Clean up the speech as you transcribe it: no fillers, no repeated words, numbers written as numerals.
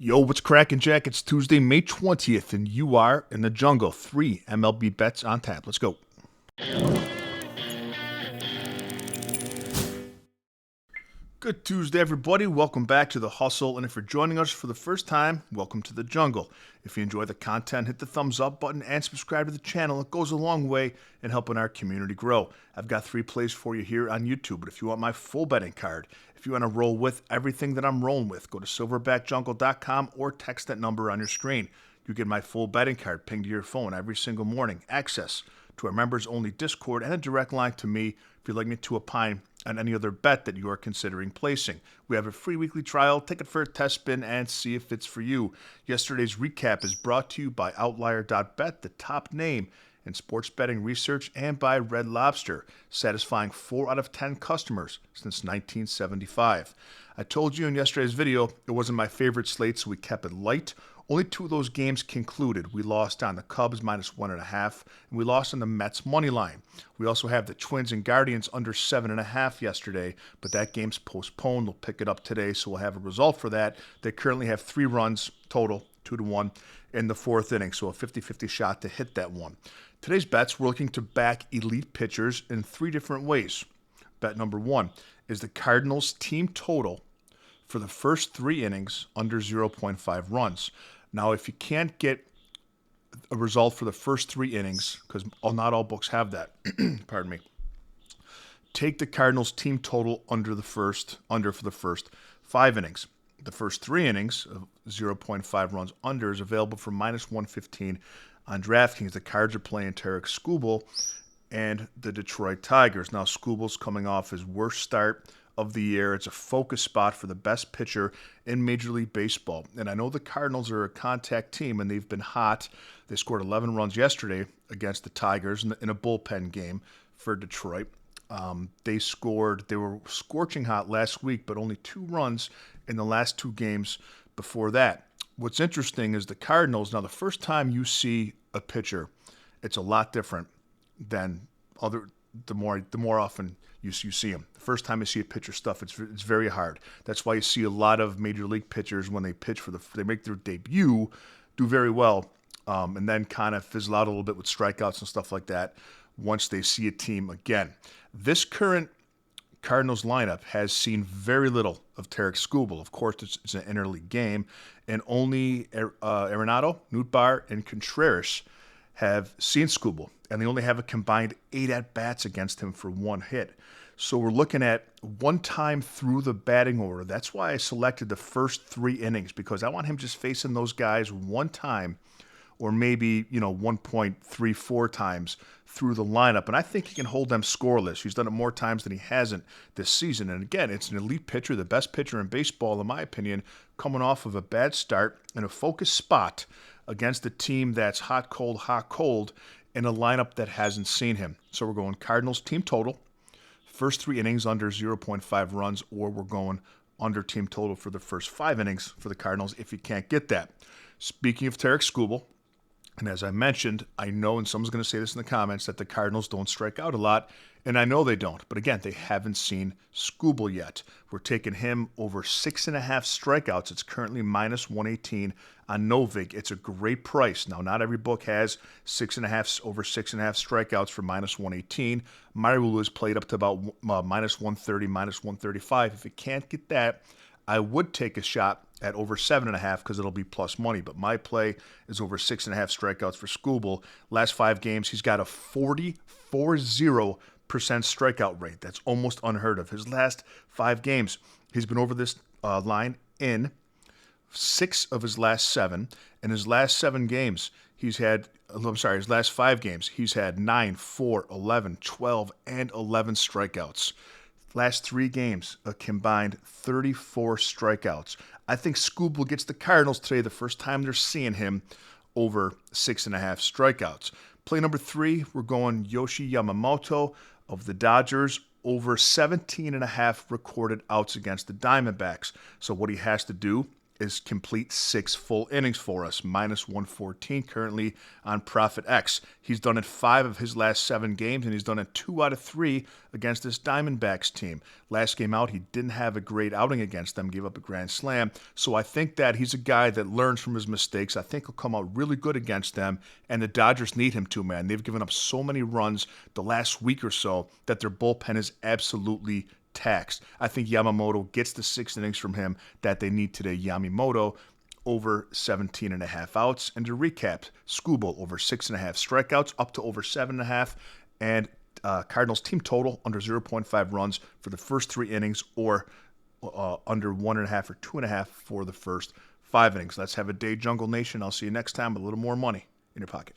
Yo, what's cracking, Jack? It's Tuesday, May 20th, and you are in the jungle. 3 MLB bets on tap. Let's go. Good Tuesday, everybody. Welcome back to The Hustle. And if you're joining us for the first time, welcome to the jungle. If you enjoy the content, hit the thumbs up button and subscribe to the channel. It goes a long way in helping our community grow. I've got 3 plays for you here on YouTube, but if you want my full betting card, if you want to roll with everything that I'm rolling with, go to silverbackjungle.com or text that number on your screen. You get my full betting card pinged to your phone every single morning, access to our members-only Discord, and a direct line to me if you'd like me to opine on any other bet that you are considering placing. We have a free weekly trial. Take it for a test spin and see if it's for you. Yesterday's recap is brought to you by Outlier.bet, the top name in sports betting research, and by Red Lobster, satisfying 4 out of 10 customers since 1975. I told you in yesterday's video it wasn't my favorite slate, so we kept it light. Only 2 of those games concluded. We lost on the Cubs minus 1.5, and we lost on the Mets money line. We also have the Twins and Guardians under 7.5 yesterday, but that game's postponed. They'll pick it up today, so we'll have a result for that. They currently have 3 runs total, 2-1 in the 4th inning, so a 50-50 shot to hit that one. Today's bets, we're looking to back elite pitchers in 3 different ways. Bet number 1 is the Cardinals team total for the first 3 innings under 0.5 runs. Now, if you can't get a result for the first 3 innings, because not all books have that, pardon me, take the Cardinals team total under for the first 5 innings. The first 3 innings of 0.5 runs under is available for minus 115 on DraftKings. The Cards are playing Tarek Skubal and the Detroit Tigers. Now, Skubal's coming off his worst start of the year. It's a focus spot for the best pitcher in Major League Baseball. And I know the Cardinals are a contact team, and they've been hot. They scored 11 runs yesterday against the Tigers in a bullpen game for Detroit. They were scorching hot last week, but only 2 runs in the last 2 games before that. What's interesting is the Cardinals, now the first time you see a pitcher, it's a lot different than the more often you see him. The first time you see a pitcher stuff, it's very hard. That's why you see a lot of major league pitchers when they pitch they make their debut, do very well, and then kind of fizzle out a little bit with strikeouts and stuff like that once they see a team again. This current Cardinals lineup has seen very little of Tarek Skubal. Of course, it's an interleague game, and only Arenado, Nootbaar, and Contreras have seen Skubal, and they only have a combined 8 at-bats against him for 1 hit. So we're looking at 1 time through the batting order. That's why I selected the first 3 innings, because I want him just facing those guys 1 time, or maybe 1.34 times through the lineup. And I think he can hold them scoreless. He's done it more times than he hasn't this season. And again, it's an elite pitcher, the best pitcher in baseball, in my opinion, coming off of a bad start in a focused spot against a team that's hot, cold, in a lineup that hasn't seen him. So we're going Cardinals team total, first 3 innings under 0.5 runs, or we're going under team total for the first 5 innings for the Cardinals if you can't get that. Speaking of Tarek Skubal, and as I mentioned, I know, and someone's going to say this in the comments, that the Cardinals don't strike out a lot, and I know they don't. But again, they haven't seen Skubal yet. We're taking him over 6.5 strikeouts. It's currently minus 118 on Novig. It's a great price. Now, not every book has over 6.5 strikeouts for minus 118. My rule is played up to about minus 130, minus 135. If you can't get that, I would take a shot at over 7.5 because it'll be plus money. But my play is over 6.5 strikeouts for Skubal. Last 5 games, he's got a 40% strikeout rate. That's almost unheard of. His last 5 games, he's been over this line in 6 of his last 7. In his last 7 games, his last 5 games, he's had 9, 4, 11, 12, and 11 strikeouts. Last 3 games, a combined 34 strikeouts. I think Skubal gets the Cardinals today, the first time they're seeing him, over 6.5 strikeouts. Play number 3, we're going Yoshi Yamamoto of the Dodgers, over 17.5 recorded outs against the Diamondbacks. So what he has to do is complete 6 full innings for us, minus 114 currently on Profit X. He's done it 5 of his last 7 games, and he's done it 2 out of 3 against this Diamondbacks team. Last game out, he didn't have a great outing against them, gave up a grand slam. So I think that he's a guy that learns from his mistakes. I think he'll come out really good against them, and the Dodgers need him to, man. They've given up so many runs the last week or so that their bullpen is absolutely taxed. I think Yamamoto gets the 6 innings from him that they need today. Yamamoto over 17.5 outs. And to recap, Skubal over 6.5 strikeouts, up to over 7.5, and Cardinals team total under 0.5 runs for the first 3 innings, or under 1.5 or 2.5 for the first 5 innings. Let's have a day, Jungle Nation. I'll see you next time with a little more money in your pocket.